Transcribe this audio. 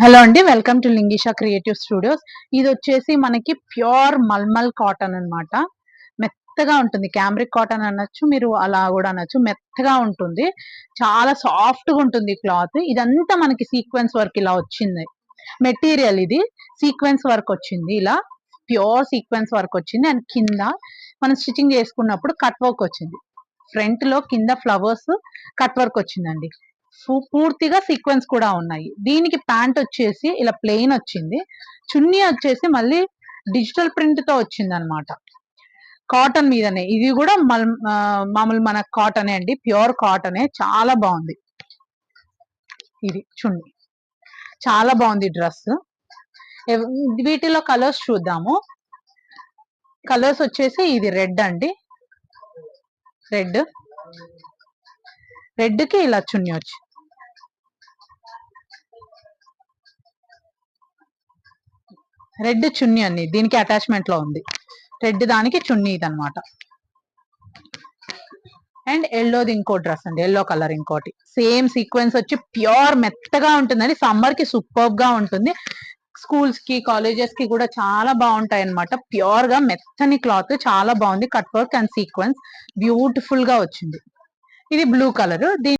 Hello అండి, welcome to లింగిషా creative studios. ఇది వచ్చేసి మనకి ప్యూర్ మల్మల్ కాటన్ అన్నమాట. మెత్తగా ఉంటుంది, క్యామ్రిక్ కాటన్ అనొచ్చు, మీరు అలా కూడా అనొచ్చు. మెత్తగా ఉంటుంది, చాలా సాఫ్ట్ గా ఉంటుంది క్లాత్. ఇదంతా మనకి సీక్వెన్స్ వర్క్ ఇలా వచ్చింది మెటీరియల్. ఇది సీక్వెన్స్ వర్క్ వచ్చింది, ఇలా ప్యూర్ సీక్వెన్స్ వర్క్ వచ్చింది. అండ్ కింద మనం స్టిచ్చింగ్ చేసుకున్నప్పుడు కట్ వర్క్ వచ్చింది. ఫ్రంట్ లో కింద ఫ్లవర్స్ కట్ వర్క్ వచ్చిందండి. పూర్తిగా సీక్వెన్స్ కూడా ఉన్నాయి. దీనికి ప్యాంట్ వచ్చేసి ఇలా ప్లెయిన్ వచ్చింది. చున్నీ వచ్చేసి మళ్ళీ డిజిటల్ ప్రింట్ తో వచ్చింది అనమాట. కాటన్ మీదనే, ఇది కూడా మామూలు మన కాటనే అండి, ప్యూర్ కాటనే. చాలా బాగుంది. ఇది చున్నీ చాలా బాగుంది డ్రెస్. వీటిలో కలర్స్ చూద్దాము. కలర్స్ వచ్చేసి ఇది రెడ్ అండి, రెడ్. రెడ్ కి ఇలా చున్నీ వచ్చి, రెడ్ చున్నీ అండి, దీనికి అటాచ్మెంట్ లో ఉంది. రెడ్ దానికి చున్నీ ఇది అనమాట. అండ్ ఎల్లోది ఇంకో డ్రెస్ అండి, ఎల్లో కలర్ ఇంకోటి. సేమ్ సీక్వెన్స్ వచ్చి ప్యూర్ మెత్తగా ఉంటుందండి. సమ్మర్ కి సూపర్ గా ఉంటుంది. స్కూల్స్ కి కాలేజెస్ కి కూడా చాలా బాగుంటాయి అనమాట. ప్యూర్ గా మెత్తని క్లాత్, చాలా బాగుంది. Cut work and sequence beautiful గా వచ్చింది. ఇది బ్లూ కలర్.